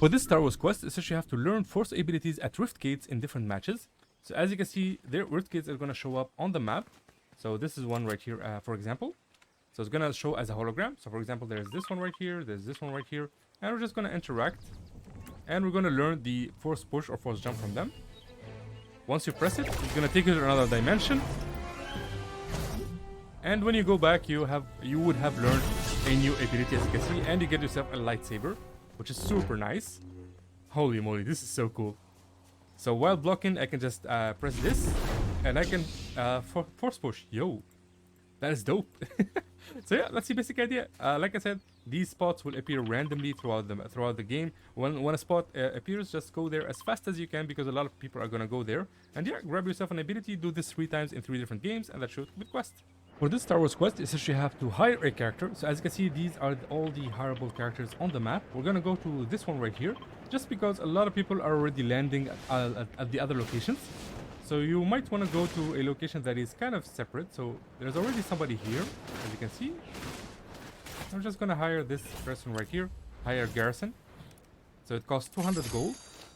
For this Star Wars quest, essentially you have to learn Force abilities at Rift Gates in different matches. So as you can see, their Rift Gates are going to show up on the map. So this is one right here, for example. So it's going to show as a hologram. So for example, there's this one right here, there's this one right here. And we're just going to interact. And we're going to learn the Force Push or Force Jump from them. Once you press it, it's going to take you to another dimension. And when you go back, you would have learned a new ability, as you can see. And you get yourself a lightsaber, which is super nice. Holy moly, this is so cool. So while blocking, I can just press this. And I can Force Push. Yo, that is dope. So yeah, that's the basic idea. Like I said, these spots will appear randomly throughout the game. When a spot appears, just go there as fast as you can, because a lot of people are gonna go there. And yeah, grab yourself an ability, do this 3 times in 3 different games, and that should be the quest. For this Star Wars quest, essentially you have to hire a character. So as you can see, these are all the hireable characters on the map. We're gonna go to this one right here, just because a lot of people are already landing at the other locations. So you might want to go to a location that is kind of separate. So there's already somebody here, as you can see. I'm just gonna hire this person right here, hire Garrison. So it costs 200 gold.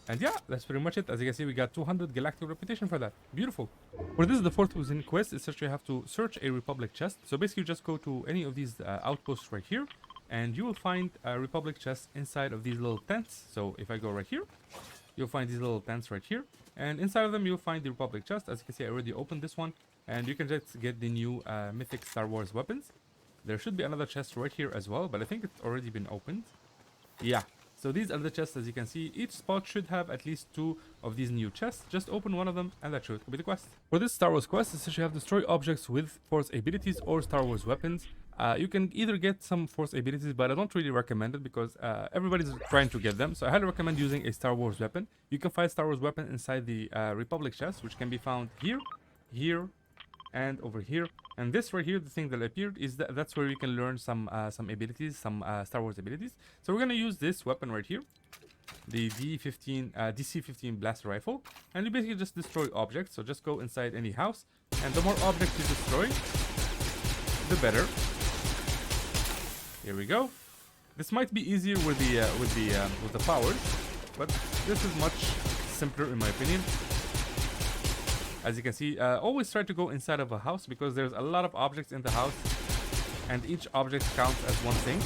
And yeah, that's pretty much it. As you can see, we got 200 galactic reputation for that. Beautiful. For this is the fourth within quest. Essentially, you have to search a Republic chest. So basically, you just go to any of these outposts right here, and you will find a Republic chest inside of these little tents. So if I go right here, you'll find these little tents right here. And inside of them, you'll find the Republic chest. As you can see, I already opened this one. And you can just get the new mythic Star Wars weapons. There should be another chest right here as well, but I think it's already been opened. Yeah. So these are the chests, as you can see. Each spot should have at least 2 of these new chests. Just open one of them, and that should be the quest. For this Star Wars quest, essentially you have destroy objects with Force abilities or Star Wars weapons. You can either get some Force abilities, but I don't really recommend it because everybody's trying to get them. So I highly recommend using a Star Wars weapon. You can find Star Wars weapon inside the Republic chest, which can be found here, here, and over here. And this right here, the thing that appeared, is that's where you can learn some abilities, some Star Wars abilities. So we're gonna use this weapon right here, the DC-15 blaster rifle, and you basically just destroy objects. So just go inside any house, and the more objects you destroy, the better. Here we go. This might be easier with the powers, but this is much simpler in my opinion. As you can see, always try to go inside of a house because there's a lot of objects in the house, and each object counts as one thing,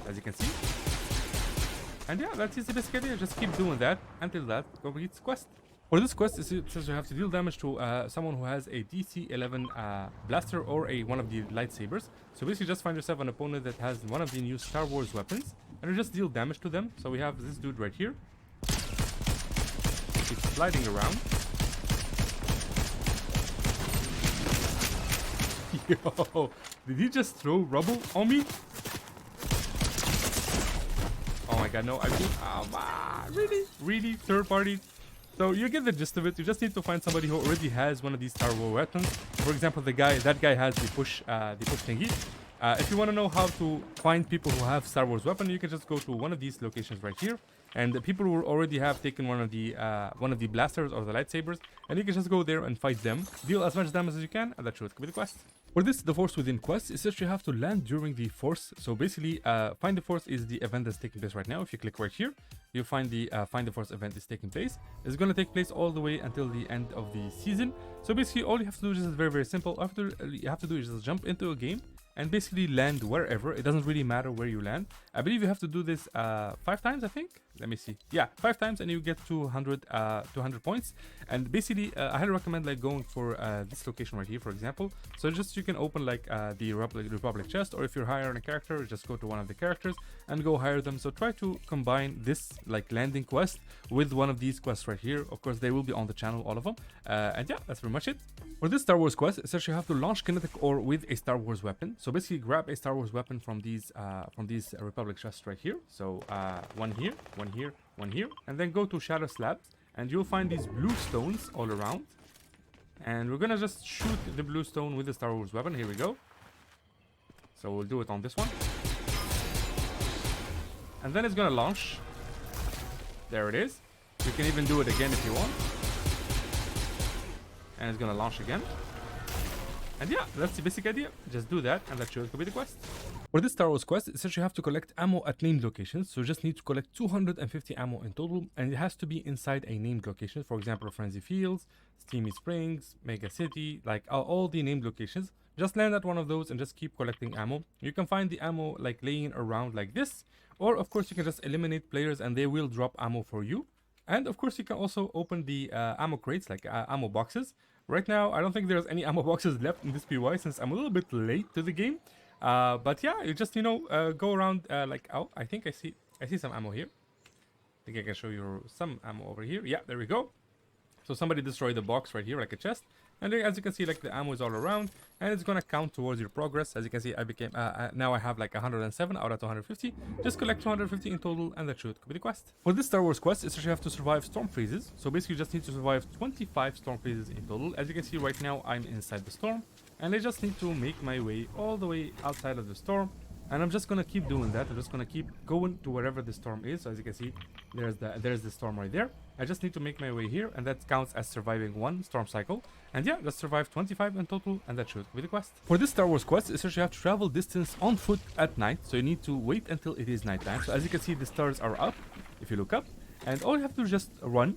as you can see. And yeah, that's the basic idea. Just keep doing that until that completes quest. For this quest, it says you have to deal damage to someone who has a DC-11 blaster or one of the lightsabers. So basically just find yourself an opponent that has one of the new Star Wars weapons, and you just deal damage to them. So we have this dude right here. He's sliding around. Yo, did he just throw rubble on me? Oh my god, no, I mean, really, third party. So you get the gist of it. You just need to find somebody who already has one of these Star Wars weapons. For example, that guy has the push thingy. If you want to know how to find people who have Star Wars weapon, you can just go to one of these locations right here. And the people who already have taken one of the blasters or the lightsabers, and you can just go there and fight them. Deal as much damage as you can, and that should be the quest. For this, the Force Within quest, is that you have to land during the Force. So basically, Find the Force is the event that's taking place right now. If you click right here, you'll find the Find the Force event is taking place. It's going to take place all the way until the end of the season. So basically, all you have to do is just very simple. After you have to do is just jump into a game and basically land wherever. It doesn't really matter where you land. I believe you have to do this 5 times, I think. Let me see. Yeah, 5 times, and you get 200 points. And basically, I highly recommend like going for this location right here, for example. So just you can open like the Republic chest, or if you're hiring a character, just go to one of the characters and go hire them. So try to combine this like landing quest with one of these quests right here. Of course, they will be on the channel, all of them. And yeah, that's pretty much it. For this Star Wars quest, essentially you have to launch Kinetic ore with a Star Wars weapon. So basically grab a Star Wars weapon from these Republic chests right here. So one here, one here, one here, and then go to Shadow Slabs, and you'll find these blue stones all around. And we're gonna just shoot the blue stone with the Star Wars weapon. Here we go. So we'll do it on this one, and then it's gonna launch. There it is. You can even do it again if you want. And it's gonna launch again. And yeah, that's the basic idea. Just do that, and that should be the quest. For this Star Wars quest, it says you have to collect ammo at named locations, so you just need to collect 250 ammo in total, and it has to be inside a named location. For example, Frenzy Fields, Steamy Springs, Mega City, like all the named locations. Just land at one of those and just keep collecting ammo. You can find the ammo like laying around like this, or of course you can just eliminate players and they will drop ammo for you. And of course you can also open the ammo crates, like ammo boxes. Right now I don't think there's any ammo boxes left in this PY since I'm a little bit late to the game. But yeah, you just go around like, oh, I think I see some ammo here. I think I can show you some ammo over here. Yeah, there we go. So somebody destroyed the box right here, like a chest. And as you can see, like the ammo is all around, and it's gonna count towards your progress. As you can see, I became now I have like 107 out of 250. Just collect 250 in total, and that should complete the quest. For this Star Wars quest, it's actually have to survive storm freezes. So basically, you just need to survive 25 storm freezes in total. As you can see right now, I'm inside the storm, and I just need to make my way all the way outside of the storm. And I'm just gonna keep doing that. I'm just gonna keep going to wherever the storm is. So as you can see, there's the storm right there. I just need to make my way here, and that counts as surviving one storm cycle. And yeah, just survive 25 in total, and that should be the quest. For this Star Wars quest, it's actually you have to travel distance on foot at night. So you need to wait until it is nighttime. So as you can see, the stars are up if you look up, and all you have to do is just run.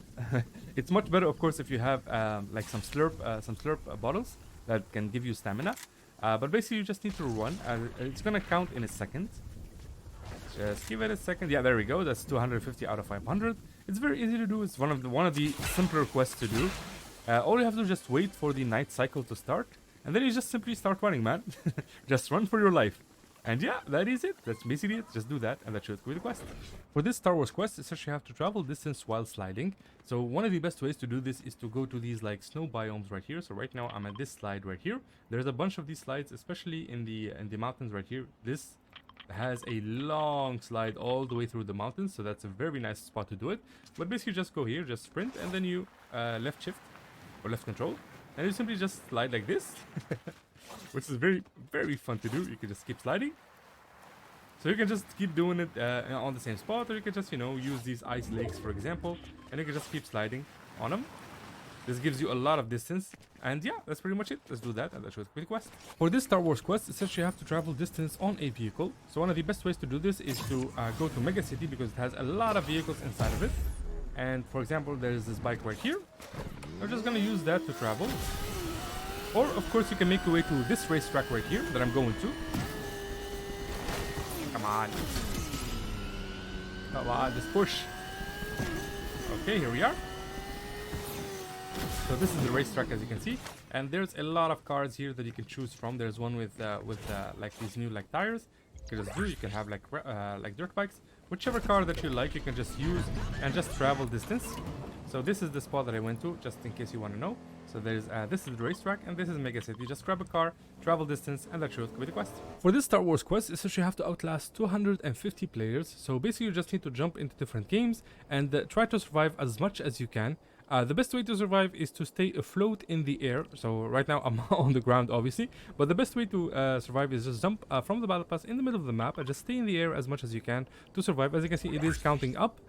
It's much better, of course, if you have like some slurp bottles that can give you stamina. But basically, you just need to run. It's gonna count in a second. Just give it a second. Yeah, there we go. That's 250 out of 500. It's very easy to do. It's one of the simpler quests to do. All you have to do is just wait for the night cycle to start, and then you just simply start running, man. Just run for your life. And yeah, that is it. That's basically it. Just do that, and that should be the quest. For this Star Wars quest, it's actually you have to travel distance while sliding. So one of the best ways to do this is to go to these like snow biomes right here. So right now I'm at this slide right here. There's a bunch of these slides, especially in the mountains right here. This has a long slide all the way through the mountains, so that's a very nice spot to do it. But basically just go here, just sprint, and then you left shift or left control, and you simply just slide like this. Which is very, very fun to do. You can just keep sliding. So you can just keep doing it on the same spot, or you can just, use these ice lakes, for example, and you can just keep sliding on them. This gives you a lot of distance, and yeah, that's pretty much it. Let's do that, and that shows the quest. For this Star Wars quest, it says you have to travel distance on a vehicle. So one of the best ways to do this is to go to Mega City, because it has a lot of vehicles inside of it. And for example, there's this bike right here. I'm just gonna use that to travel. Or, of course, you can make your way to this racetrack right here that I'm going to. Come on. Come on, just push. Okay, here we are. So this is the racetrack, as you can see. And there's a lot of cars here that you can choose from. There's one with like these new like tires. You can just do. You can have like dirt bikes. Whichever car that you like, you can just use and just travel distance. So this is the spot that I went to, just in case you want to know. So there's this is the racetrack, and this is Mega City. Just grab a car, travel distance, and that should be the quest. For this Star Wars quest, it's actually you have to outlast 250 players. So basically, you just need to jump into different games and try to survive as much as you can. The best way to survive is to stay afloat in the air. So right now I'm on the ground, obviously, but the best way to survive is just jump from the battle pass in the middle of the map and just stay in the air as much as you can to survive. As you can see, it is counting up.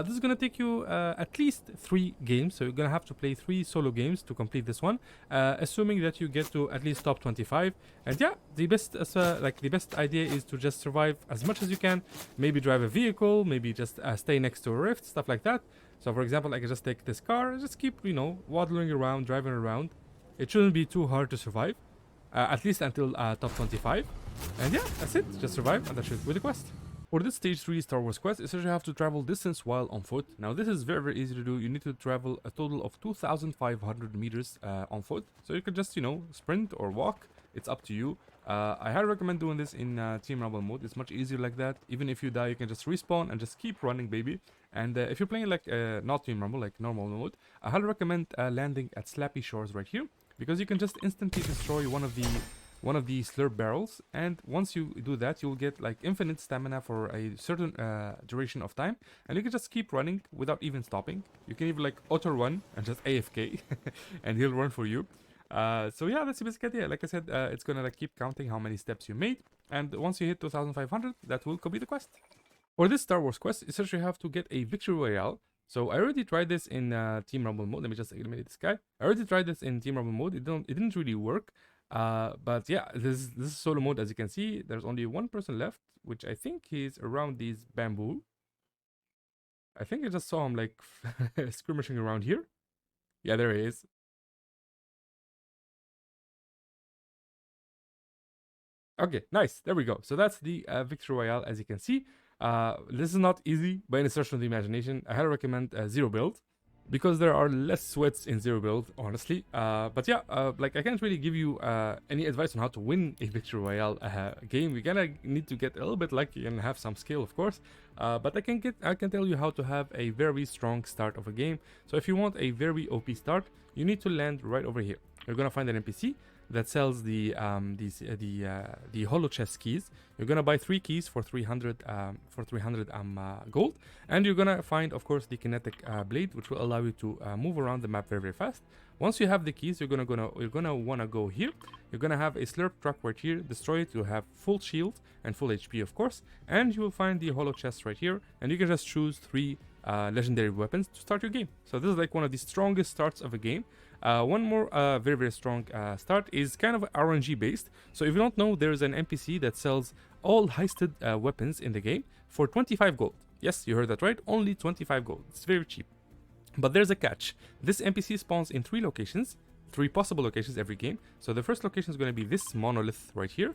This is gonna take you at least 3 games, so you're gonna have to play 3 solo games to complete this one, assuming that you get to at least top 25. And yeah, the best idea is to just survive as much as you can. Maybe drive a vehicle, maybe just stay next to a rift, stuff like that. So for example, I can just take this car and just keep, waddling around, driving around. It shouldn't be too hard to survive, at least until top 25. And yeah, that's it. Just survive, and that should be the quest. For this stage 3 Star Wars quest, you have to travel distance while on foot. Now this is very, very easy to do. You need to travel a total of 2,500 meters on foot. So you could just, sprint or walk. It's up to you. I highly recommend doing this in Team Rumble mode. It's much easier like that. Even if you die, you can just respawn and just keep running, baby. And if you're playing like not Team Rumble, like normal mode, I highly recommend landing at Slappy Shores right here, because you can just instantly destroy one of the slurp barrels. And once you do that, you'll get like infinite stamina for a certain duration of time, and you can just keep running without even stopping. You can even like auto run and just AFK and he'll run for you. So yeah, that's the basic idea. Like I said, it's gonna like keep counting how many steps you made, and once you hit 2,500, that will complete the quest. For this Star Wars quest, essentially you have to get a Victory Royale. So I already tried this in Team Rumble mode. Let me just eliminate this guy. I already tried this in Team Rumble mode. It didn't really work. But yeah, this is solo mode. As you can see, there's only one person left, which I think he's around these bamboo. I think I just saw him like skirmishing around here. Yeah, there he is. Okay, nice. There we go. So that's the Victory Royale, as you can see. This is not easy by any stretch of the imagination. I highly recommend zero build because there are less sweats in zero build, honestly. But yeah, like I can't really give you any advice on how to win a Victory Royale game. We're gonna need to get a little bit lucky and have some skill, of course. But I can tell you how to have a very strong start of a game. So if you want a very OP start, you need to land right over here. You're gonna find an NPC that sells the holo chest keys. You're gonna buy 3 keys for 300 gold, and you're gonna find, of course, the kinetic blade, which will allow you to move around the map very, very fast. Once you have the keys, you're gonna wanna go here. You're gonna have a slurp truck right here. Destroy it. You'll have full shield and full HP, of course, and you will find the holo chest right here, and you can just choose 3 legendary weapons to start your game. So this is like one of the strongest starts of a game. One more very, very strong start is kind of RNG based. So if you don't know, there's an NPC that sells all heisted weapons in the game for 25 gold. Yes, you heard that right, only 25 gold. It's very cheap. But there's a catch. This NPC spawns in 3 locations, 3 possible locations every game. So the first location is going to be this monolith right here.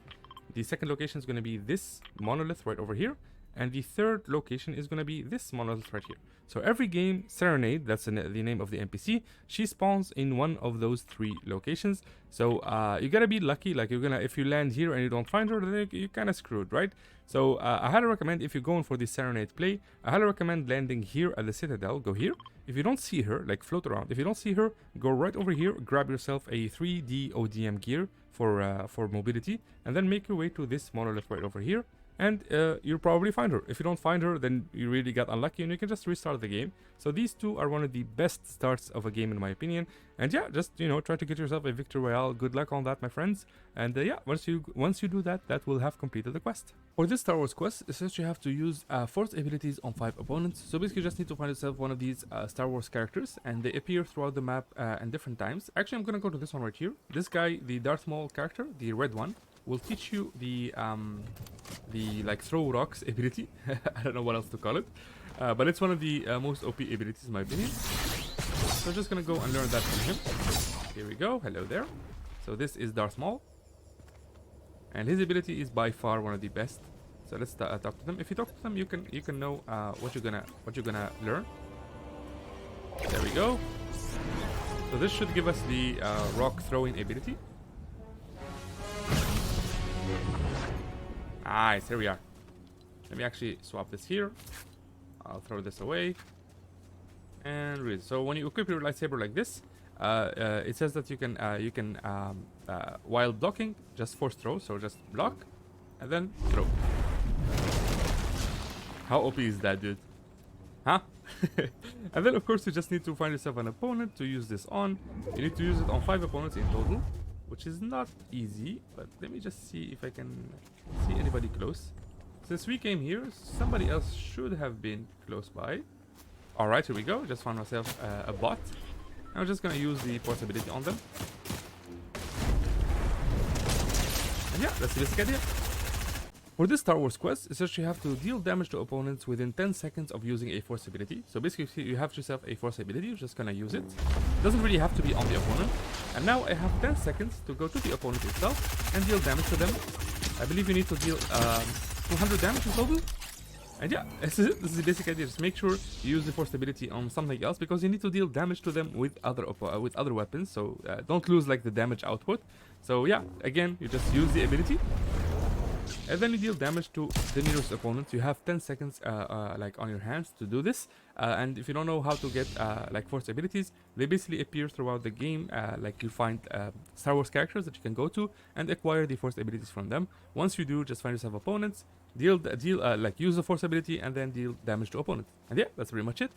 The second location is going to be this monolith right over here. And the third location is going to be this monolith right here. So every game, Serenade, that's the name of the NPC, she spawns in one of those 3 locations. So you gotta be lucky. Like if you land here and you don't find her, then you're kind of screwed, right? So I highly recommend, if you're going for the Serenade play, I highly recommend landing here at the Citadel. Go here. If you don't see her, like float around. If you don't see her, go right over here, grab yourself a 3D ODM gear for mobility, and then make your way to this monolith right over here. And you'll probably find her. If you don't find her, then you really got unlucky and you can just restart the game. So these 2 are one of the best starts of a game in my opinion. And yeah, just, you know, try to get yourself a Victory Royale. Good luck on that, my friends. And yeah, once you do that, that will have completed the quest. For this Star Wars quest, essentially you have to use force abilities on 5 opponents. So basically you just need to find yourself one of these Star Wars characters, and they appear throughout the map at different times. Actually, I'm gonna go to this one right here. This guy, the Darth Maul character, the red one, will teach you the like throw rocks ability. I don't know what else to call it, but it's one of the most OP abilities in my opinion. So I'm just gonna go and learn that from him. Here we go. Hello there. So this is Darth Maul, and his ability is by far one of the best. So let's talk to them. If you talk to them, you can know what you're gonna learn. There we go. So this should give us the rock throwing ability. Nice, here we are. Let me actually swap this here. I'll throw this away. And read. So when you equip your lightsaber like this, it says that you can while blocking, just force throw. So just block and then throw. How OP is that, dude? Huh? And then of course you just need to find yourself an opponent to use this on. You need to use it on 5 opponents in total, which is not easy, but let me just see if I can see anybody close. Since we came here, somebody else should have been close by. Alright, here we go. Just found myself a bot. I'm just gonna use the force ability on them. And yeah, that's the basic idea. For this Star Wars quest, essentially you have to deal damage to opponents within 10 seconds of using a force ability. So basically you have yourself a force ability, you're just gonna use it. Doesn't really have to be on the opponent. And now I have 10 seconds to go to the opponent itself and deal damage to them. I believe you need to deal 200 damage in total. And yeah, this is it. This is the basic idea. Just make sure you use the force ability on something else, because you need to deal damage to them with other weapons. So don't lose like the damage output. So yeah, again, you just use the ability. And then you deal damage to the nearest opponent. You have 10 seconds like on your hands to do this. And if you don't know how to get like force abilities, they basically appear throughout the game. Like you find Star Wars characters that you can go to and acquire the force abilities from them. Once you do, just find yourself opponents, like use the force ability, and then deal damage to opponents. And yeah, that's pretty much it.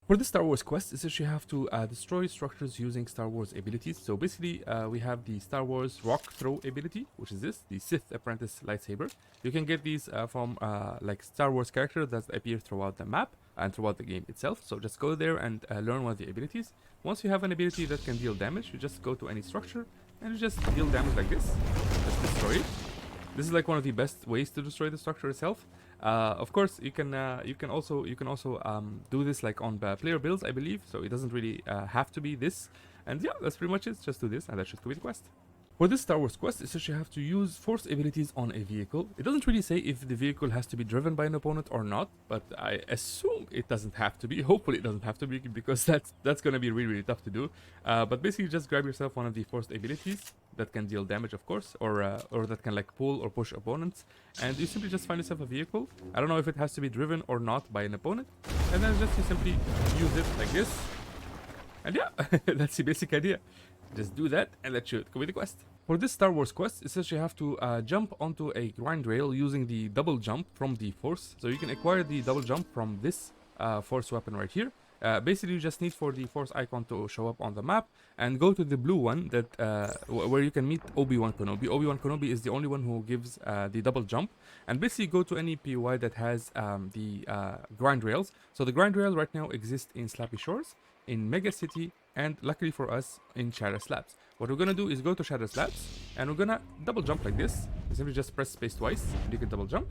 For this Star Wars quest, essentially you have to destroy structures using Star Wars abilities. So basically, we have the Star Wars rock throw ability, which is this, the Sith Apprentice lightsaber. You can get these from like Star Wars characters that appear throughout the map and throughout the game itself. So just go there and learn one of the abilities. Once you have an ability that can deal damage, you just go to any structure and you just deal damage like this. Just destroy it. This is like one of the best ways to destroy the structure itself. Of course, you can also do this like on player builds, I believe. So it doesn't really have to be this. And yeah, that's pretty much it. Just do this, and that should complete the quest. For this Star Wars quest, it says you have to use force abilities on a vehicle. It doesn't really say if the vehicle has to be driven by an opponent or not, but I assume it doesn't have to be. Hopefully it doesn't have to be, because that's gonna be really tough to do. But basically just grab yourself one of the forced abilities that can deal damage, of course, or that can like pull or push opponents, and you simply just find yourself a vehicle. I don't know if it has to be driven or not by an opponent, and then just you simply use it like this. And yeah, that's the basic idea. Just do that, and that should complete the quest. For this Star Wars quest, it says you have to jump onto a grind rail using the double jump from the force. So you can acquire the double jump from this force weapon right here. Basically, you just need for the force icon to show up on the map and go to the blue one that where you can meet Obi-Wan Kenobi. Obi-Wan Kenobi is the only one who gives the double jump. And basically go to any POI that has the grind rails. So the grind rail right now exists in Slappy Shores, in Mega City, and luckily for us, in Shadow Slabs. What we're gonna do is go to Shadow Slabs, and we're gonna double jump like this. You simply just press space twice, and you can double jump.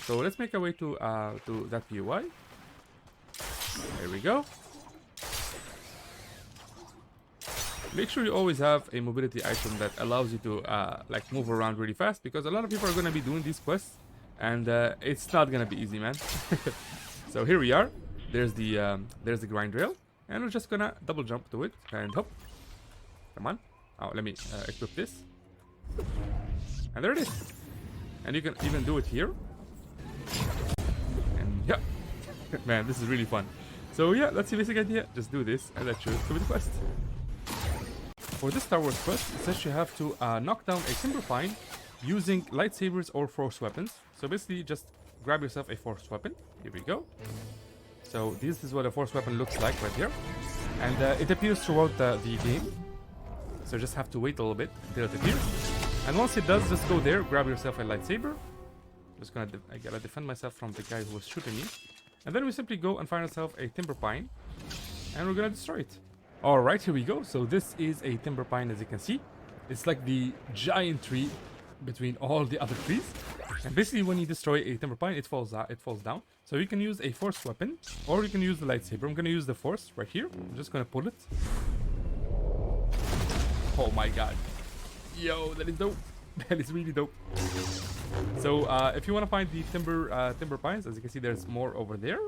So let's make our way to that POI. There we go. Make sure you always have a mobility item that allows you to like move around really fast, because a lot of people are gonna be doing these quests, and it's not gonna be easy, man. So here we are. There's the grind rail. And we're just gonna double jump to it and hop. Come on. Oh, let me equip this. And there it is. And you can even do it here. And yeah. Man, this is really fun. So yeah, that's the basic idea. Just do this, and that should complete the quest. For this Star Wars quest, it says you have to knock down a timber pine using lightsabers or force weapons. So basically, just grab yourself a force weapon. Here we go. So this is what a force weapon looks like right here, and it appears throughout the game. So just have to wait a little bit until it appears, and once it does, just go there, grab yourself a lightsaber. Just gonna I gotta defend myself from the guy who was shooting me, and then we simply go and find ourselves a timber pine, and we're gonna destroy it. All right, here we go. So this is a timber pine, as you can see. It's like the giant tree between all the other trees. And basically, when you destroy a timber pine, it falls down. So you can use a force weapon, or you can use the lightsaber. I'm gonna use the force right here. I'm just gonna pull it. Oh my god. Yo, that is dope. That is really dope. So if you want to find the timber pines, as you can see, there's more over there.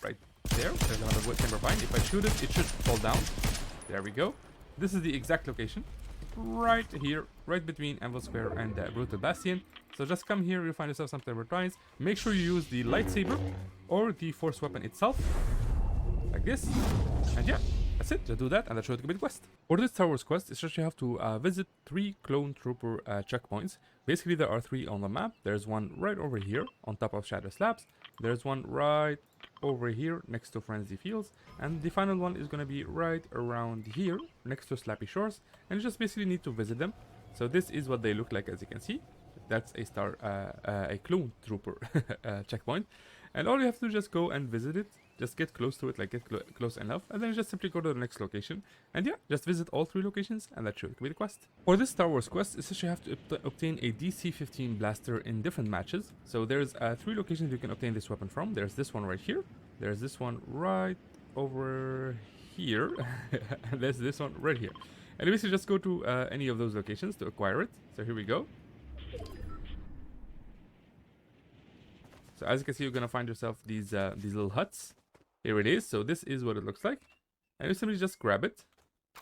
Right there. There's another wood timber pine. If I shoot it, it should fall down. There we go. This is the exact location. Right here, right between Anvil Square and Brutal Bastion. So just come here, you'll find yourself some timber pines. Make sure you use the lightsaber or the force weapon itself, like this. And yeah, that's it. Just do that, and that should complete the quest. For this Star Wars quest, it's just you have to visit 3 clone trooper checkpoints. Basically, there are 3 on the map. There's one right over here on top of Shadow Slabs. There's one right over here next to Frenzy Fields, and the final one is going to be right around here next to Slappy Shores, and you just basically need to visit them. So this is what they look like, as you can see. That's a clone trooper checkpoint, and all you have to do is just go and visit it. Just get close to it, like get close enough, and then just simply go to the next location. And yeah, just visit all 3 locations, and that should be the quest. For this Star Wars quest, it's just you have to obtain a DC-15 blaster in different matches. So there's 3 locations you can obtain this weapon from. There's this one right here. There's this one right over here. And there's this one right here. And you basically just go to any of those locations to acquire it. So here we go. So as you can see, you're gonna find yourself these little huts. Here it is. So this is what it looks like, and you simply just grab it.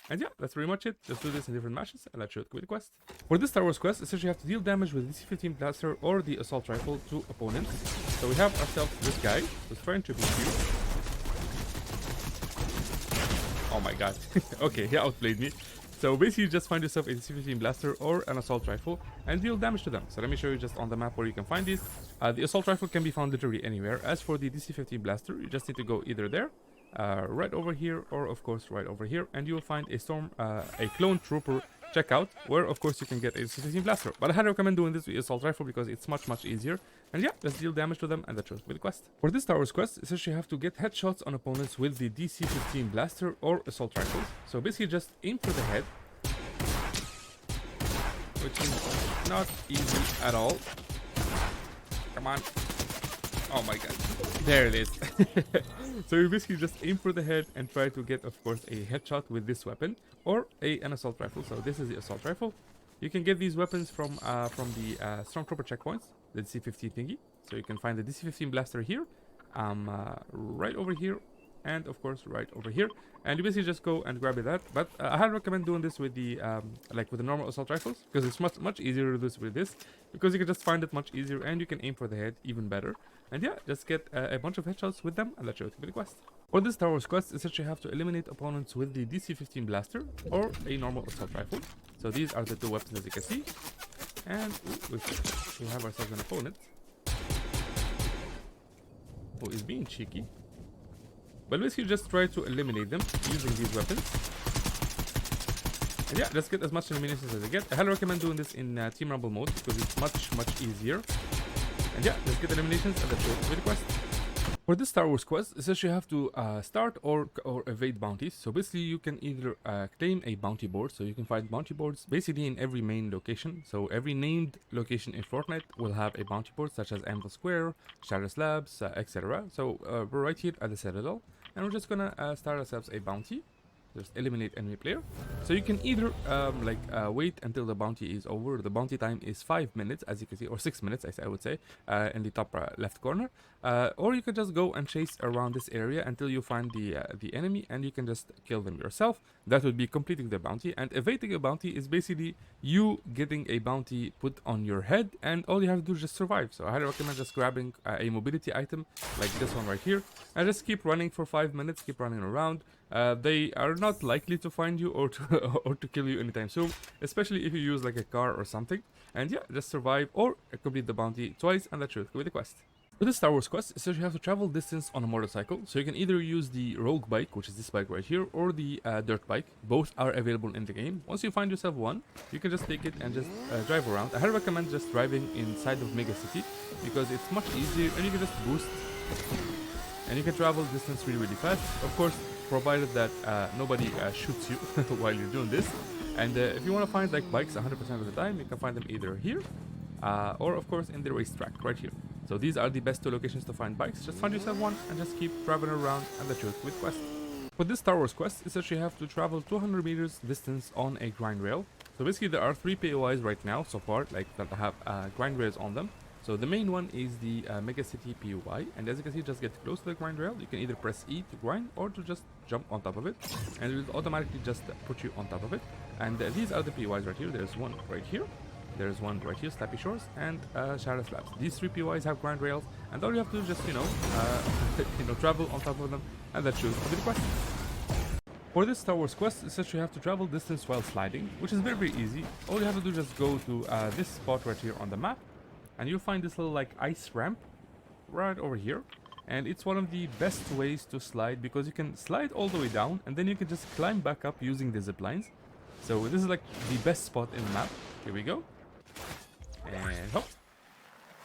And yeah, that's pretty much it. Just do this in different matches, and that should complete the quest. For this Star Wars quest, essentially you have to deal damage with DC-15 blaster or the assault rifle to opponents. So we have ourselves this guy who's trying to beat you. Oh my god. Okay, he outplayed me. So basically, you just find yourself a DC-15 blaster or an assault rifle and deal damage to them. So let me show you just on the map where you can find these. The assault rifle can be found literally anywhere. As for the DC-15 blaster, you just need to go either there, right over here, or of course right over here, and you will find a clone trooper checkout, where of course you can get a DC-15 blaster. But I highly recommend doing this with assault rifle because it's much easier. And yeah, just deal damage to them, and that shows with the quest. For this Star Wars quest, essentially you have to get headshots on opponents with the DC-15 blaster or assault rifles. So basically just aim for the head. which is not easy at all. Come on. Oh my god. There it is. So you basically just aim for the head and try to get, of course, a headshot with this weapon or an assault rifle. So this is the assault rifle. You can get these weapons from the Stormtrooper checkpoints, the DC-15 thingy. So you can find the DC-15 blaster here, right over here, and of course right over here. And you basically just go and grab that. But I highly recommend doing this with the with the normal assault rifles, because it's much easier to do this with this, because you can just find it much easier and you can aim for the head even better. And yeah, just get a bunch of headshots with them, and that's your typical quest. For this Star Wars quest, essentially you have to eliminate opponents with the DC-15 blaster or a normal assault rifle. So these are the two weapons, as you can see. And we have ourselves an opponent who is being cheeky. But basically just try to eliminate them using these weapons. And yeah, just get as much eliminations as you get. I highly recommend doing this in Team Rumble mode, because it's much easier. And yeah, let's get eliminations and that's it with the quest. For this Star Wars quest, essentially you have to start or evade bounties. So basically you can either claim a bounty board, so you can find bounty boards basically in every main location. So every named location in Fortnite will have a bounty board, such as Anvil Square, Shadow Slabs, etc. So we're right here at the Citadel, and we're just gonna start ourselves a bounty. Just eliminate enemy player. So you can either wait until the bounty is over. The bounty time is 5 minutes, as you can see, or 6 minutes, I would say, in the top left corner. Or you can just go and chase around this area until you find the enemy, and you can just kill them yourself. That would be completing the bounty. And evading a bounty is basically you getting a bounty put on your head, and all you have to do is just survive. So I highly recommend just grabbing a mobility item like this one right here, and just keep running for 5 minutes, keep running around. They are not likely to find you or to kill you anytime soon, especially if you use like a car or something. And yeah, just survive or complete the bounty twice, and that's it with the quest. For this Star Wars quest, essentially you have to travel distance on a motorcycle. So you can either use the rogue bike, which is this bike right here, or the dirt bike. Both are available in the game. Once you find yourself one, you can just take it and just drive around. I highly recommend just driving inside of Mega City, because it's much easier and you can just boost. And you can travel distance really fast. Of course, provided that nobody shoots you while you're doing this. And if you want to find like bikes 100% of the time, you can find them either here or of course in the racetrack right here. So these are the best two locations to find bikes. Just find yourself one and just keep traveling around, and that's it with quest. For this Star Wars quest, essentially you have to travel 200 meters distance on a grind rail. So basically there are 3 POIs right now so far, like that have grind rails on them. So the main one is the Mega City POI, and as you can see, just get close to the grind rail. You can either press E to grind or to just jump on top of it, and it will automatically just put you on top of it. And these are the POIs right here. There's one right here, there's one right here, Slappy Shores, and Shadow Slabs. These 3 POIs have grind rails, and all you have to do is just travel on top of them, and that should be the quest. For this Star Wars quest, essentially you have to travel distance while sliding, which is very easy. All you have to do is just go to this spot right here on the map, and you'll find this little like ice ramp right over here. And it's one of the best ways to slide, because you can slide all the way down and then you can just climb back up using the ziplines. So this is like the best spot in the map. Here we go. And hop.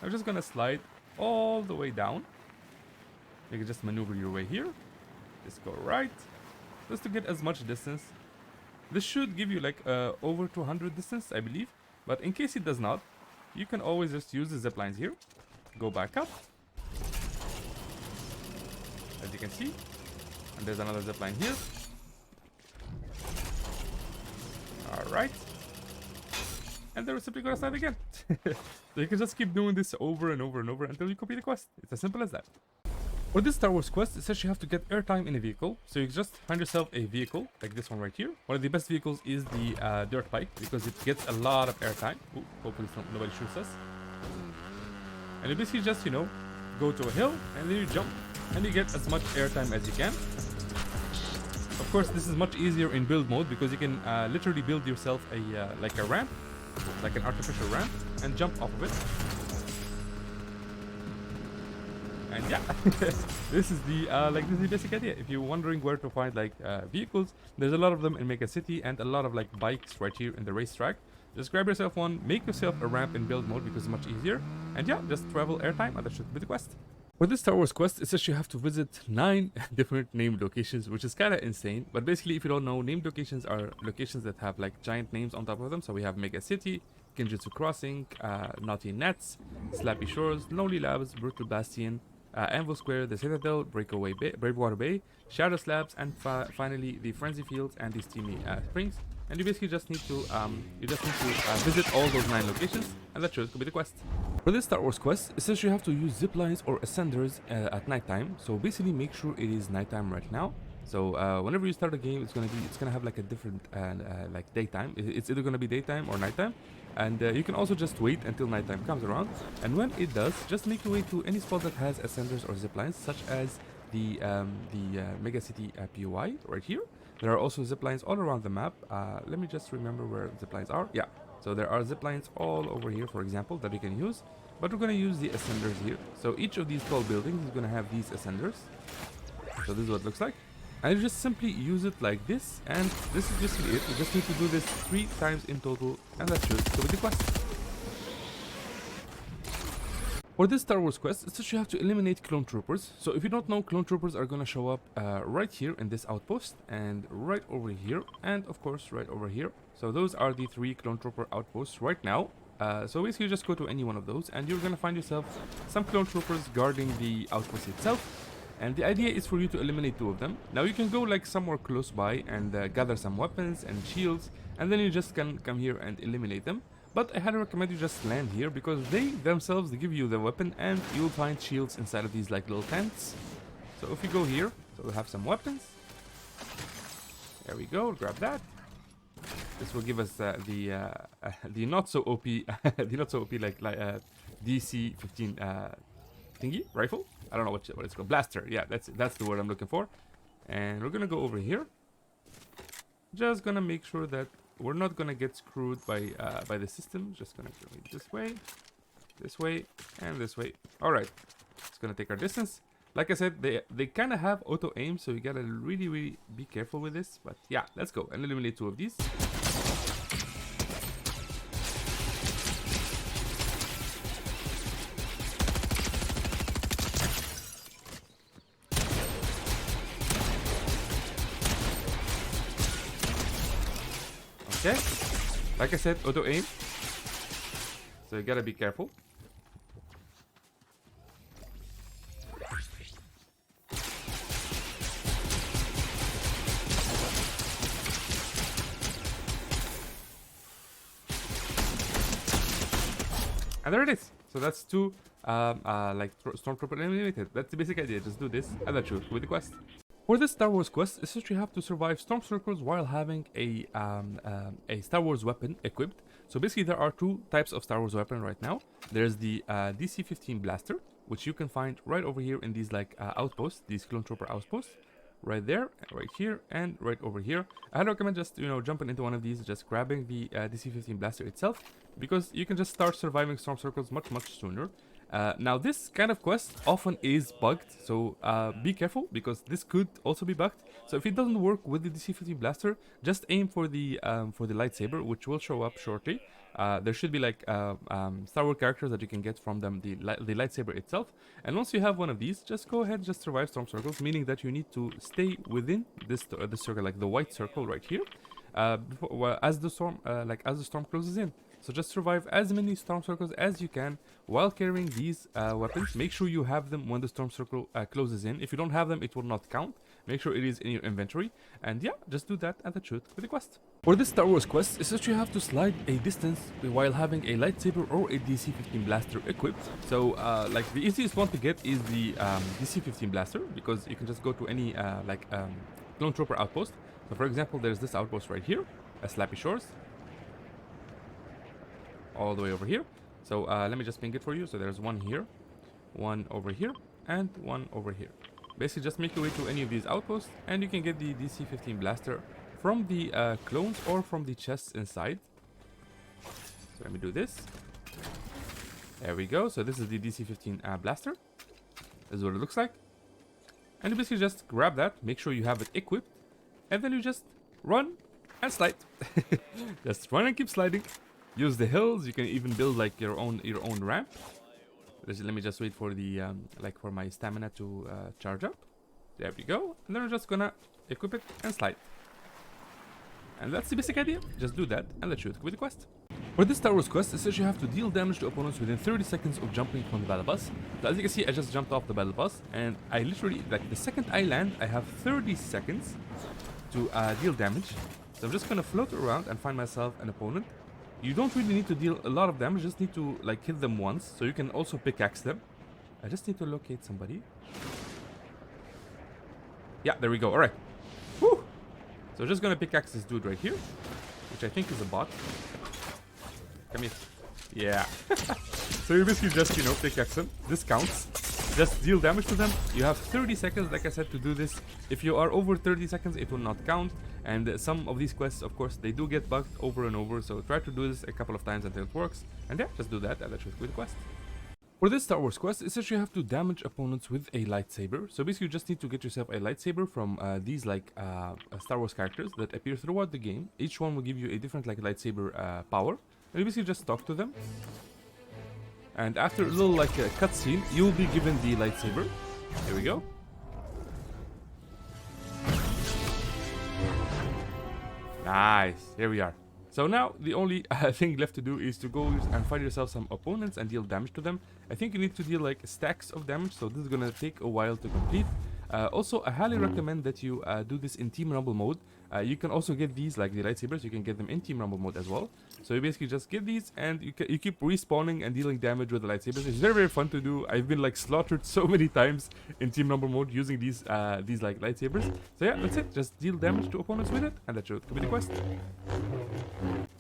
I'm just gonna slide all the way down. You can just maneuver your way here. Just go right, just to get as much distance. This should give you like over 200 distance, I believe. But in case it does not, you can always just use the ziplines here. Go back up, as you can see. And there's another zipline here. Alright. And they're simply gonna slide again. So you can just keep doing this over and over and over until you complete the quest. It's as simple as that. For this Star Wars quest, essentially you have to get airtime in a vehicle. So you just find yourself a vehicle, like this one right here. One of the best vehicles is the dirt bike, because it gets a lot of airtime. Ooh, hopefully nobody shoots us. And you basically just, go to a hill, and then you jump, and you get as much airtime as you can. Of course, this is much easier in build mode, because you can literally build yourself a ramp, like an artificial ramp, and jump off of it. And yeah, this is the basic idea. If you're wondering where to find vehicles, there's a lot of them in Mega City, and a lot of bikes right here in the racetrack. Just grab yourself one, make yourself a ramp in build mode, because it's much easier. And yeah, just travel airtime, and that should be the quest. For this Star Wars quest, it's actually you have to visit 9 different named locations, which is kind of insane. But basically, if you don't know, named locations are locations that have giant names on top of them. So we have Mega City, Genjutsu Crossing, Naughty Nets, Slappy Shores, Lonely Labs, Brutal Bastion, Anvil Square, the Citadel, Breakwater Bay, Shadow Slabs, and finally the Frenzy Fields and the Steamy Springs. And you basically just need to visit all those 9 locations, and that should be the quest. For this Star Wars quest, it says you have to use ziplines or ascenders at nighttime. So basically, make sure it is nighttime right now. So whenever you start a game, it's gonna have like a different like daytime. It's either gonna be daytime or nighttime, and you can also just wait until nighttime comes around. And when it does, just make your way to any spot that has ascenders or ziplines, such as the Mega City POI right here. There are also ziplines all around the map. Let me just remember where ziplines are. Yeah, so there are ziplines all over here, for example, that you can use. But we're gonna use the ascenders here. So each of these tall buildings is gonna have these ascenders. So this is what it looks like. And you just simply use it like this, and this is basically it. You just need to do this 3 times in total, and that should go with the quest. For this Star Wars quest, it's that you have to eliminate clone troopers. So if you don't know, clone troopers are gonna show up right here in this outpost, and right over here, and of course right over here. So those are the 3 clone trooper outposts right now. So basically you just go to any one of those, and you're gonna find yourself some clone troopers guarding the outpost itself. And the idea is for you to eliminate 2 of them. Now you can go like somewhere close by and gather some weapons and shields, and then you just can come here and eliminate them. But I highly recommend you just land here, because they themselves, they give you the weapon, and you'll find shields inside of these like little tents. So if you go here, so we'll have some weapons. There we go, grab that. This will give us the not so OP, the not so OP like DC-15 thingy rifle. I don't know what it's called. Blaster. Yeah, that's the word I'm looking for. And we're gonna go over here. Just gonna make sure that we're not gonna get screwed by the system. Just gonna go this way, and this way. All right. It's gonna take our distance. Like I said, they kind of have auto aim, so you gotta really be careful with this. But yeah, let's go and eliminate 2 of these. Okay, like I said, auto aim, so you gotta be careful. And there it is. So that's 2 like stormtrooper eliminated. That's the basic idea. Just do this, and that should with the quest. For this Star Wars quest, it's that you have to survive storm circles while having a Star Wars weapon equipped. So basically there are 2 types of Star Wars weapon right now. There's the DC-15 blaster, which you can find right over here in these like outposts, these clone trooper outposts. Right there, right here, and right over here. I recommend just, jumping into one of these, just grabbing the DC-15 blaster itself, because you can just start surviving storm circles much sooner. Now this kind of quest often is bugged, so be careful, because this could also be bugged. So if it doesn't work with the DC-15 blaster, just aim for the lightsaber, which will show up shortly. There should be like Star Wars characters that you can get from them, the lightsaber itself. And once you have one of these, just go ahead and just survive storm circles, meaning that you need to stay within this circle, like the white circle right here, as the storm closes in. So just survive as many storm circles as you can while carrying these weapons. Make sure you have them when the storm circle closes in. If you don't have them, it will not count. Make sure it is in your inventory. And yeah, just do that, and that should be the quest. For this Star Wars quest, it's that you have to slide a distance while having a lightsaber or a DC-15 blaster equipped. So like the easiest one to get is the DC-15 blaster, because you can just go to any clone trooper outpost. So for example, there's this outpost right here, Slappy Shores, all the way over here. So let me just ping it for you. So there's one here, one over here, and one over here. Basically just make your way to any of these outposts, and you can get the DC-15 blaster from the clones or from the chests inside. So let me do this. There we go. So this is the DC-15 blaster. This is what it looks like. And you basically just grab that, make sure you have it equipped, and then you just run and slide. Just run and keep sliding. Use the hills. You can even build like your own ramp. Let me just wait for the for my stamina to charge up. There we go. And then we're just gonna equip it and slide. And that's the basic idea. Just do that, and let's shoot with the quest. For this Star Wars quest, it says you have to deal damage to opponents within 30 seconds of jumping from the battle bus. So as you can see, I just jumped off the battle bus, and I literally, like the second I land, I have 30 seconds to deal damage. So I'm just gonna float around and find myself an opponent. You don't really need to deal a lot of damage, just need to like hit them once, so you can also pickaxe them. I just need to locate somebody. Yeah, there we go. Alright. Whew! So just gonna pickaxe this dude right here, which I think is a bot. Come here. Yeah. So you basically just, you know, pickaxe them. This counts. Just deal damage to them. You have 30 seconds, like I said, to do this. If you are over 30 seconds, it will not count. And some of these quests, of course, they do get bugged over and over. So try to do this a couple of times until it works. And yeah, just do that, and that should complete the quest. For this Star Wars quest, it says you have to damage opponents with a lightsaber. So basically you just need to get yourself a lightsaber from these like Star Wars characters that appear throughout the game. Each one will give you a different like lightsaber power. And you basically just talk to them. And after a little like a cutscene, you will be given the lightsaber. Here we go. Nice, here we are. So now the only thing left to do is to go and find yourself some opponents and deal damage to them. I think you need to deal like stacks of damage, so this is gonna take a while to complete. Also, I highly recommend that you do this in Team Rumble mode. You can also get these, like the lightsabers, you can get them in Team Rumble mode as well. So you basically just get these, and you keep respawning and dealing damage with the lightsabers. It's very, very fun to do. I've been like slaughtered so many times in Team Rumble mode using these like lightsabers. So yeah, that's it. Just deal damage to opponents with it, and that should complete the quest.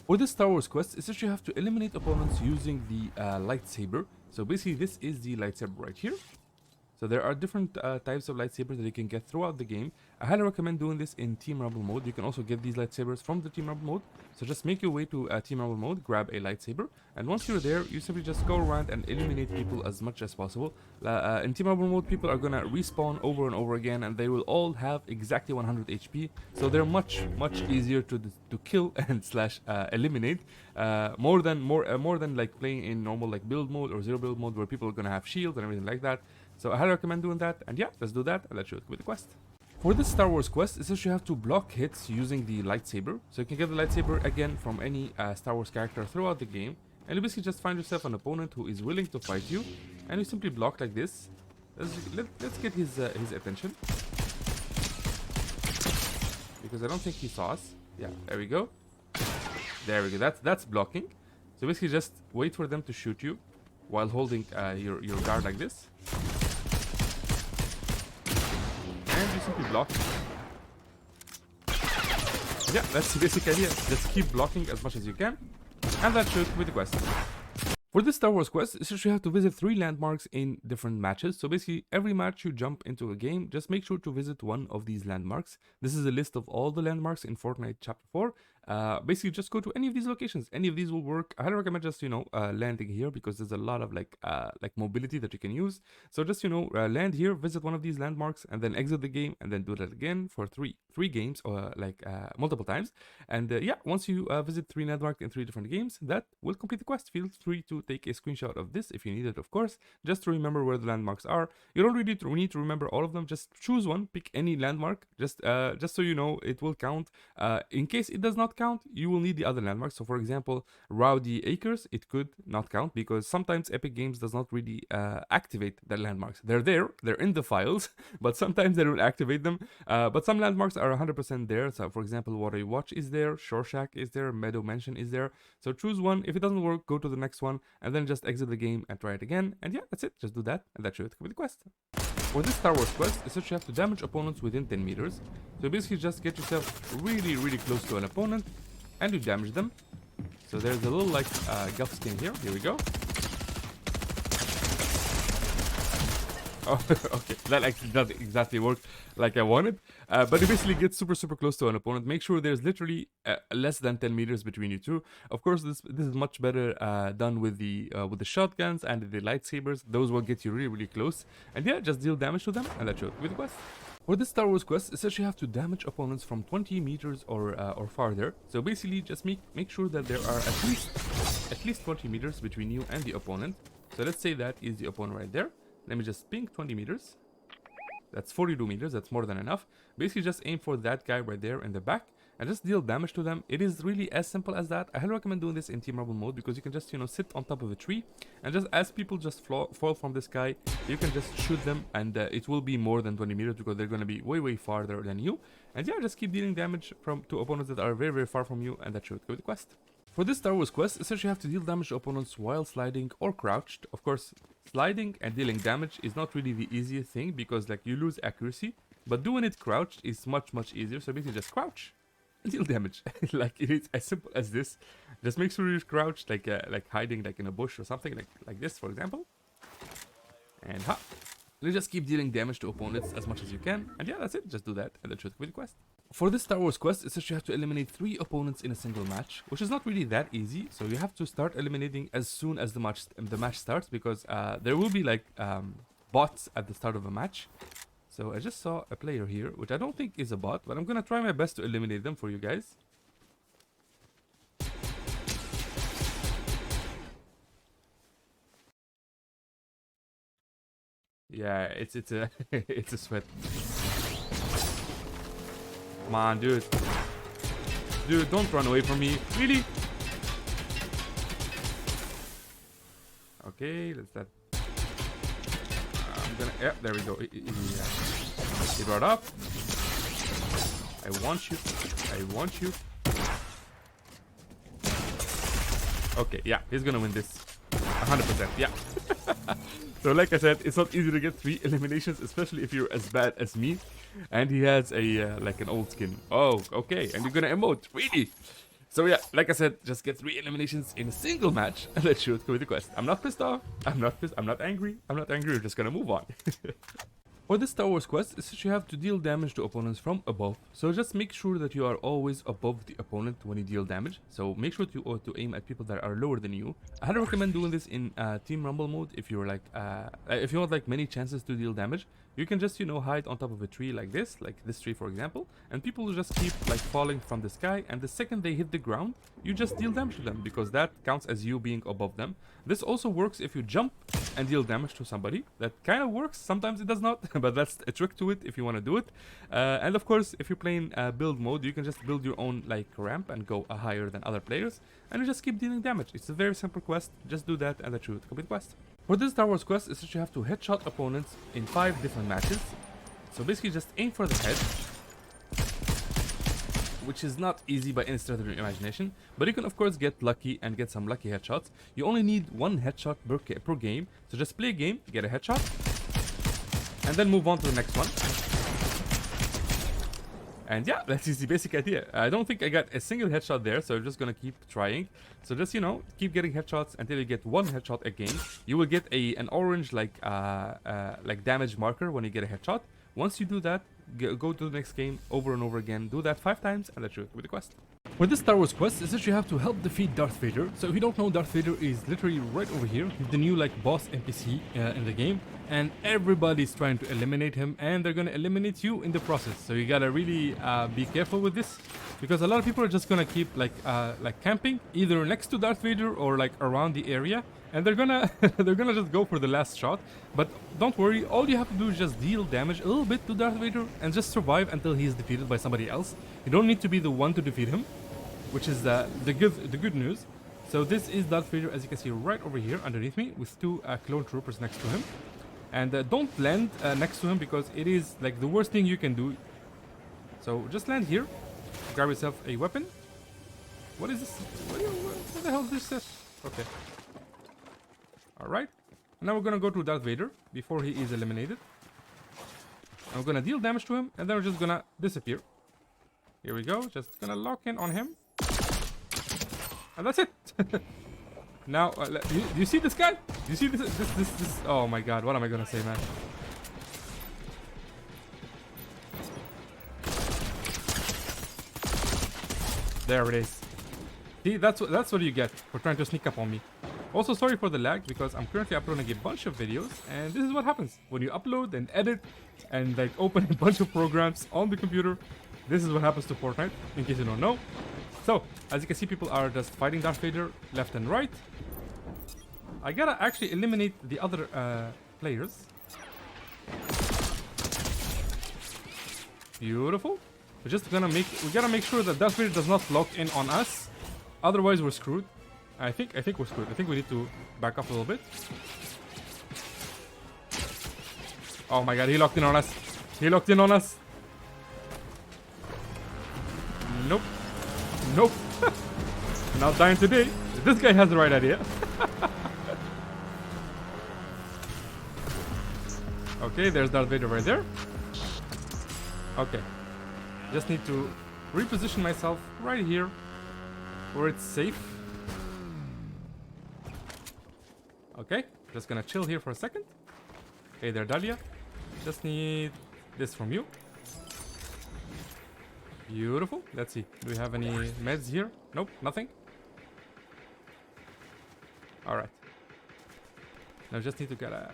For this Star Wars quest, it's just you have to eliminate opponents using the lightsaber. So basically, this is the lightsaber right here. So there are different types of lightsabers that you can get throughout the game. I highly recommend doing this in Team Rumble mode. You can also get these lightsabers from the Team Rumble mode. So just make your way to Team Rumble mode, grab a lightsaber, and once you're there, you simply just go around and eliminate people as much as possible. In Team Rumble mode, people are gonna respawn over and over again, and they will all have exactly 100 HP. So they're much easier to kill and slash eliminate. More than like playing in normal like build mode or zero build mode, where people are gonna have shields and everything like that. So I highly recommend doing that, and yeah, let's do that, and let's shoot with the quest. For this Star Wars quest, it says you have to block hits using the lightsaber. So you can get the lightsaber again from any Star Wars character throughout the game, and you basically just find yourself an opponent who is willing to fight you, and you simply block like this. Let's get his attention, because I don't think he saw us. Yeah, there we go. There we go. That's blocking. So basically just wait for them to shoot you while holding your guard like this. And you simply block. Yeah, that's the basic idea. Just keep blocking as much as you can, and that should be the quest. For this Star Wars quest, it's just you have to visit 3 landmarks in different matches. So basically, every match you jump into a game, just make sure to visit one of these landmarks. This is a list of all the landmarks in Fortnite Chapter 4. Basically, just go to any of these locations. Any of these will work. I highly recommend just, landing here, because there's a lot of like mobility that you can use. So just, land here, visit one of these landmarks, and then exit the game, and then do that again for three games, or multiple times. And yeah, once you visit 3 landmarks in 3 different games, that will complete the quest. Feel free to take a screenshot of this if you need it, of course, just to remember where the landmarks are. You don't really need to remember all of them. Just choose one, pick any landmark, just so you know it will count. In case it does not count, you will need the other landmarks. So for example, Rowdy Acres, it could not count, because sometimes Epic Games does not really activate the landmarks. They're there, they're in the files, but sometimes they don't activate them. But some landmarks are 100% there. So for example, Watery Watch is there, Shore Shack is there, Meadow Mansion is there. So choose one. If it doesn't work, go to the next one, and then just exit the game and try it again. And yeah, that's it. Just do that, and that should complete the quest. For this Star Wars quest, it's that you have to damage opponents within 10 meters. So basically just get yourself really close to an opponent, and you damage them. So there's a little Guff skin here. Here we go. Oh, okay, that actually doesn't exactly work like I wanted, but you basically get super close to an opponent. Make sure there's literally less than 10 meters between you two. Of course, this is much better done with the shotguns and the lightsabers. Those will get you really close, and yeah, just deal damage to them, and that should be the quest. For this Star Wars quest, it says you have to damage opponents from 20 meters or farther. So basically, just make sure that there are at least 20 meters between you and the opponent. So let's say that is the opponent right there. Let me just ping 20 meters. That's 42 meters. That's more than enough. Basically, just aim for that guy right there in the back, and just deal damage to them. It is really as simple as that. I highly recommend doing this in Team Rumble mode because you can just, you know, sit on top of a tree and just as people just fall from the sky, you can just shoot them, and it will be more than 20 meters because they're going to be way farther than you. And yeah, just keep dealing damage to opponents that are very far from you, and that should go with the quest. For this Star Wars quest, essentially you have to deal damage to opponents while sliding or crouched. Of course, sliding and dealing damage is not really the easiest thing because like you lose accuracy, but doing it crouched is much easier. So basically just crouch and deal damage. Like it is as simple as this. Just make sure you're crouched, like hiding like in a bush or something like this, for example. And ha! You just keep dealing damage to opponents as much as you can. And yeah, that's it. Just do that and that should complete the quest. For this Star Wars quest, essentially you have to eliminate 3 opponents in a single match, which is not really that easy. So you have to start eliminating as soon as the match starts, because there will be like bots at the start of a match. So I just saw a player here, which I don't think is a bot, but I'm gonna try my best to eliminate them for you guys. Yeah, it's a it's a sweat. Come on, dude. Dude, don't run away from me. Really? Okay, let's that. I'm gonna. Yeah, there we go. He brought up. I want you. I want you. Okay, yeah, he's gonna win this. 100%. Yeah. So like I said, it's not easy to get 3 eliminations, especially if you're as bad as me. And he has a like an old skin. Oh, okay. And you're gonna emote, really? So yeah, like I said, just get 3 eliminations in a single match, and let's shoot with the quest. I'm not pissed off. I'm not pissed. I'm not angry. I'm not angry. We're just gonna move on. For this Star Wars quest, is that you have to deal damage to opponents from above. So just make sure that you are always above the opponent when you deal damage. So make sure to aim at people that are lower than you. I highly recommend doing this in Team Rumble mode if you're like if you want like many chances to deal damage. You can just, you know, hide on top of a tree like this tree for example, and people will just keep like falling from the sky, and the second they hit the ground, you just deal damage to them because that counts as you being above them. This also works if you jump and deal damage to somebody. That kind of works, sometimes it does not, but that's a trick to it if you want to do it. And of course, if you're playing build mode, you can just build your own like ramp and go higher than other players, and you just keep dealing damage. It's a very simple quest, just do that and that should complete the quest. For this Star Wars quest, is that you have to headshot opponents in 5 different matches. So basically just aim for the head, which is not easy by any stretch of your imagination, but you can of course get lucky and get some lucky headshots. You only need 1 headshot per game, so just play a game, get a headshot, and then move on to the next one. And yeah, that's the basic idea. I don't think I got a single headshot there, so I'm just gonna keep trying. So just, you know, keep getting headshots until you get 1 headshot a game. You will get an orange like damage marker when you get a headshot. Once you do that, go to the next game over and over again. Do that 5 times, and that's it with the quest. For this Star Wars quest, is that you have to help defeat Darth Vader. So if you don't know, Darth Vader is literally right over here. He's the new like boss NPC in the game, and everybody's trying to eliminate him, and they're gonna eliminate you in the process. So you gotta really be careful with this, because a lot of people are just gonna keep like camping either next to Darth Vader or like around the area, and they're gonna just go for the last shot. But don't worry, all you have to do is just deal damage a little bit to Darth Vader and just survive until he is defeated by somebody else. You don't need to be the one to defeat him, which is the good news. So this is Darth Vader, as you can see right over here underneath me, with 2 clone troopers next to him. And don't land next to him, because it is like the worst thing you can do. So just land here, grab yourself a weapon. What is this? What the hell is this? Okay. Alright. Now we're gonna go to Darth Vader before he is eliminated. I'm gonna deal damage to him, and then we're just gonna disappear. Here we go. Just gonna lock in on him. And that's it. Now, do you see this guy? Do you see this? Oh my god, what am I gonna say, man? There it is. See, that's what you get for trying to sneak up on me. Also, sorry for the lag, because I'm currently uploading a bunch of videos, and this is what happens when you upload and edit and like open a bunch of programs on the computer. This is what happens to Fortnite, in case you don't know. So, as you can see, people are just fighting Darth Vader left and right. I gotta actually eliminate the other players. Beautiful. We're just gonna we gotta make sure that Darth Vader does not lock in on us. Otherwise, we're screwed. I think we're screwed. I think we need to back up a little bit. Oh my god, he locked in on us. He locked in on us. Nope. Nope. Not dying today. This guy has the right idea. Okay, there's Darth Vader right there. Okay. Just need to reposition myself right here where it's safe. Okay, just gonna chill here for a second. Hey there, Dahlia. Just need this from you. Beautiful. Let's see. Do we have any meds here? Nope, nothing. Alright. Now just need to gotta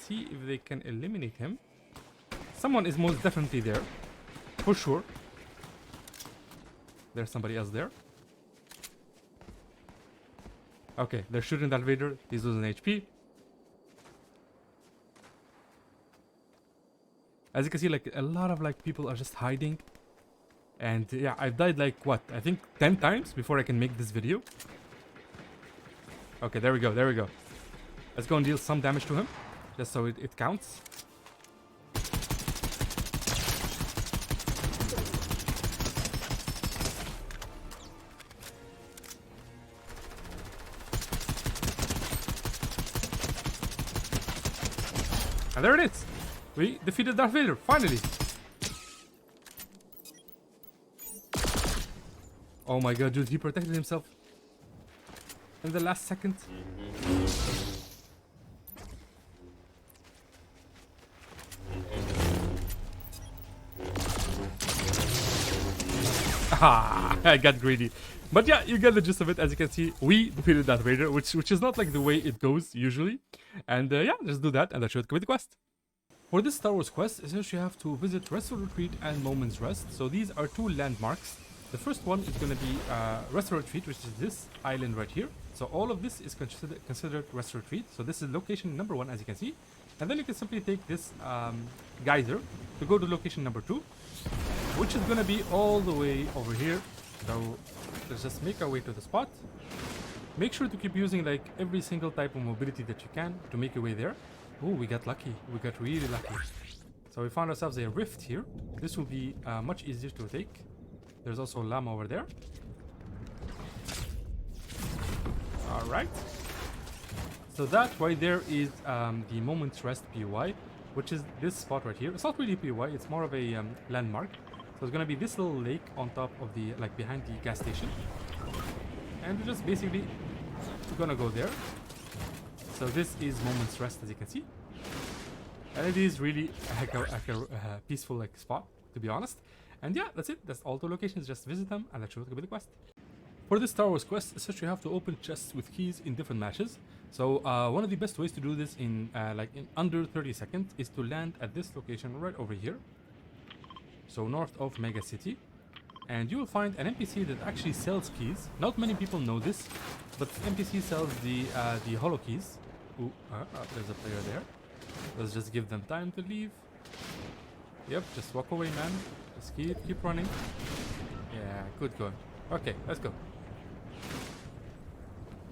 see if they can eliminate him. Someone is most definitely there. For sure. There's somebody else there. Okay, they're shooting Darth Vader. He's losing HP. As you can see, like a lot of like people are just hiding. And yeah, I've died like what? I think 10 times before I can make this video. Okay, there we go, there we go. Let's go and deal some damage to him. Just so it counts. And there it is. We defeated Darth Vader, finally. Oh my god, dude, he protected himself in the last second. Ah, I got greedy. But yeah, you get the gist of it. As you can see, we defeated Darth Vader, which is not like the way it goes usually. And yeah, just do that and that should complete the quest. For this Star Wars quest, essentially you have to visit Restful Retreat and Moment's Rest. So these are two landmarks. The first one is going to be Restful Retreat, which is this island right here. So all of this is considered Restful Retreat. So this is location number 1, as you can see. And then you can simply take this geyser to go to location number 2, which is going to be all the way over here. So let's just make our way to the spot. Make sure to keep using like every single type of mobility that you can to make your way there. Oh, we got lucky. We got really lucky. So we found ourselves a rift here. This will be much easier to take. There's also a llama over there. Alright. So that right there is the Moment's Rest POI, which is this spot right here. It's not really POI, it's more of a landmark. So it's gonna be this little lake on top of the, like behind the gas station. And we're just basically gonna go there. So this is Moment's Rest, as you can see. And it is really a peaceful like spot, to be honest. And yeah, that's it. That's all the locations. Just visit them and let's show you the quest. For this Star Wars quest, essentially you have to open chests with keys in different matches. So one of the best ways to do this in under 30 seconds is to land at this location right over here. So north of Mega City. And you will find an NPC that actually sells keys. Not many people know this, but the NPC sells the holo keys. Ooh, there's a player there. Let's just give them time to leave. Yep, just walk away, man. Just keep running. Yeah, good going. Okay, let's go.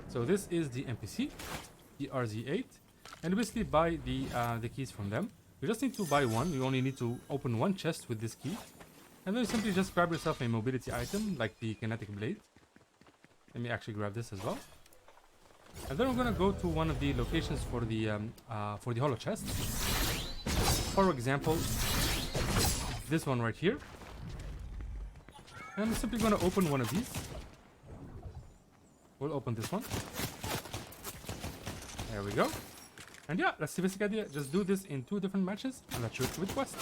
So this is the NPC, the RZ8, and basically buy the keys from them. You just need to buy one. You only need to open one chest with this key, and then you simply just grab yourself a mobility item like the Kinetic blade. Let me actually grab this as well. And then we're gonna go to one of the locations for the holo chest. For example, this one right here. And we're simply gonna open one of these. We'll open this one. There we go. And yeah, that's the basic idea. Just do this in 2 different matches, and that's your quest.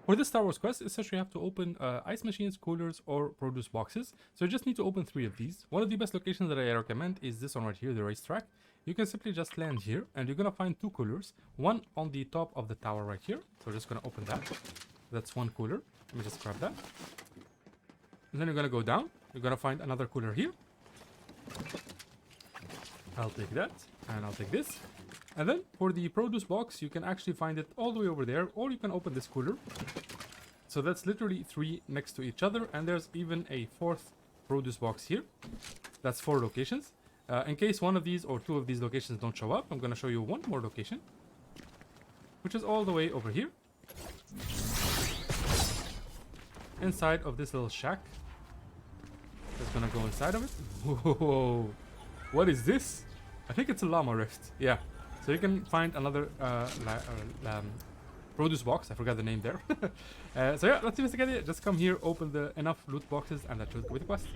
For this Star Wars quest, essentially you have to open ice machines, coolers, or produce boxes. So you just need to open 3 of these. One of the best locations that I recommend is this one right here, the racetrack. You can simply just land here, and you're gonna find 2 coolers. One on the top of the tower right here. So we're just gonna open that. That's 1 cooler. Let me just grab that. And then you're gonna go down. You're gonna find another cooler here. I'll take that, and I'll take this. And then for the produce box, you can actually find it all the way over there, or you can open this cooler. So that's literally 3 next to each other, and there's even a 4th produce box here. That's 4 locations. In case one of these or 2 of these locations don't show up, I'm gonna show you one more location, which is all the way over here, inside of this little shack. Just gonna go inside of it. Whoa, what is this? I think it's a llama rift. Yeah, so you can find another produce box. I forgot the name there. So yeah, let's investigate it. Just come here, open the enough loot boxes, and that should go with the quest.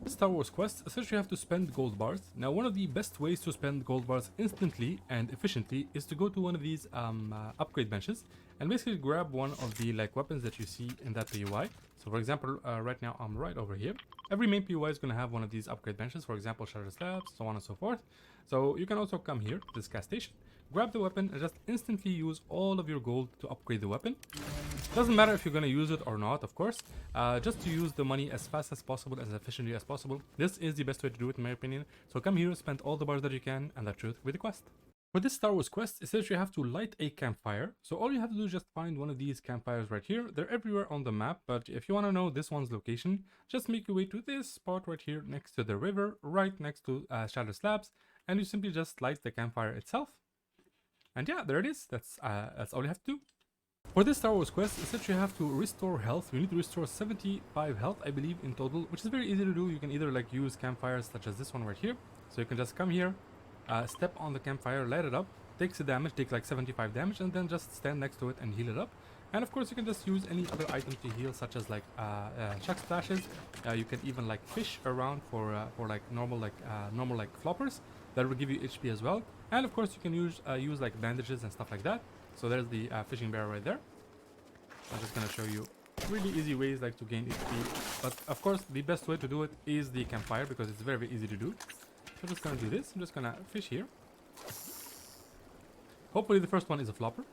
This Star Wars quest, essentially you have to spend gold bars. Now, one of the best ways to spend gold bars instantly and efficiently is to go to one of these upgrade benches and basically grab one of the weapons that you see in that POI. So for example, right now I'm right over here. Every main POI is going to have one of these upgrade benches, for example, shutter slabs, so on and so forth. So you can also come here to this gas station, grab the weapon, and just instantly use all of your gold to upgrade the weapon. Doesn't matter if you're going to use it or not, of course. Just to use the money as fast as possible, as efficiently as possible. This is the best way to do it, in my opinion. So come here, spend all the bars that you can, and that should be the quest. For this Star Wars quest, essentially you have to light a campfire. So all you have to do is just find one of these campfires right here. They're everywhere on the map, but if you want to know this one's location, just make your way to this spot right here next to the river, right next to Shadow Slabs, and you simply just light the campfire itself. And yeah, there it is. That's all you have to do. For this Star Wars quest, essentially you have to restore health. You need to restore 75 health, I believe, in total, which is very easy to do. You can either use campfires such as this one right here. So you can just come here, step on the campfire, light it up, takes the damage, take 75 damage, and then just stand next to it and heal it up. And of course you can just use any other item to heal, such as chuck splashes. You can even fish around for normal floppers that will give you HP as well. And of course you can use bandages and stuff like that. So there's the fishing barrel right there. I'm just gonna show you really easy ways to gain HP. But of course the best way to do it is the campfire, because it's very easy to do. So I'm just gonna do this. I'm just gonna fish here. Hopefully the first one is a flopper.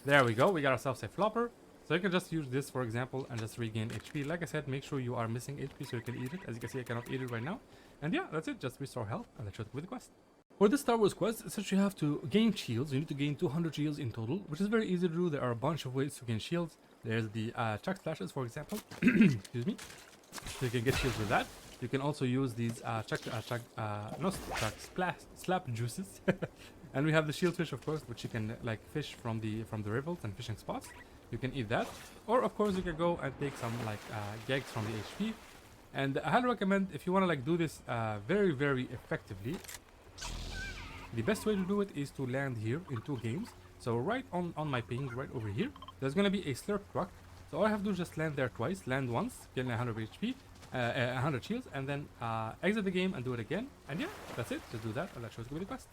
There we go. We got ourselves a flopper. So you can just use this, for example, and just regain HP. Like I said, make sure you are missing HP so you can eat it. As you can see, I cannot eat it right now. And yeah, that's it. Just restore health, and that should be the quest. For this Star Wars quest, essentially you have to gain shields. You need to gain 200 shields in total, which is very easy to do. There are a bunch of ways to gain shields. There's the chuck splashes, for example. Excuse me. So you can get shields with that. You can also use these slap juices. And we have the shield fish, of course, which you can fish from the rivers and fishing spots. You can eat that, or of course you can go and take some gags from the HP. And I highly recommend, if you want to do this very effectively, the best way to do it is to land here in 2 games. So right on my ping, right over here, there's gonna be a slurp truck. So all I have to do is just land there twice, land once, get 100 HP, 100 shields, and then exit the game and do it again. And yeah, that's it. Just do that, and that shows you the quest.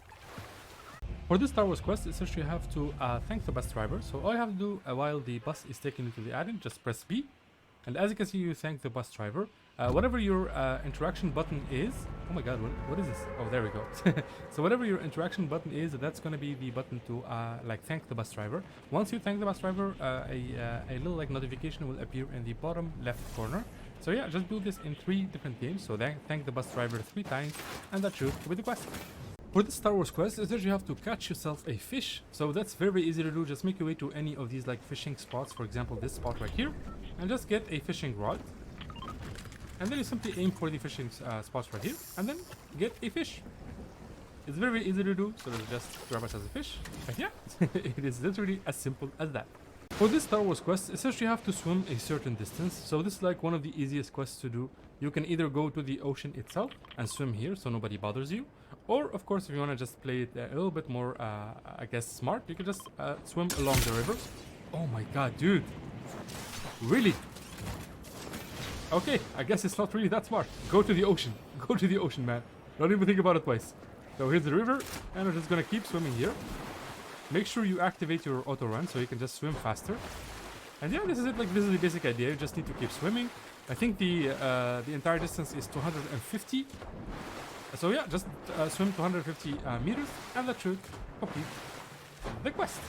For this Star Wars quest, essentially you have to thank the bus driver. So all you have to do while the bus is taken into the add-in, just press B. And as you can see, you thank the bus driver. Whatever your interaction button is... Oh my god, what is this? Oh, there we go. So whatever your interaction button is, that's going to be the button to thank the bus driver. Once you thank the bus driver, a little notification will appear in the bottom left corner. So yeah, just do this in 3 different games. So thank the bus driver 3 times, and that should be the quest. For this Star Wars quest, essentially you have to catch yourself a fish. So that's very easy to do. Just make your way to any of these fishing spots. For example, this spot right here, and just get a fishing rod. And then you simply aim for the fishing spots right here, and then get a fish. It's very easy to do, so just grab us as a fish. And yeah, it is literally as simple as that. For this Star Wars quest, essentially you have to swim a certain distance. So this is one of the easiest quests to do. You can either go to the ocean itself and swim here so nobody bothers you. Or, of course, if you want to just play it a little bit more, I guess, smart, you can just swim along the river. Oh my god, dude. Really? Okay, I guess it's not really that smart. Go to the ocean. Go to the ocean, man. Don't even think about it twice. So here's the river, and we're just gonna keep swimming here. Make sure you activate your auto run so you can just swim faster. And yeah, this is it. This is the basic idea. You just need to keep swimming. I think the entire distance is 250. So yeah, just swim 250 meters, and that should complete the quest.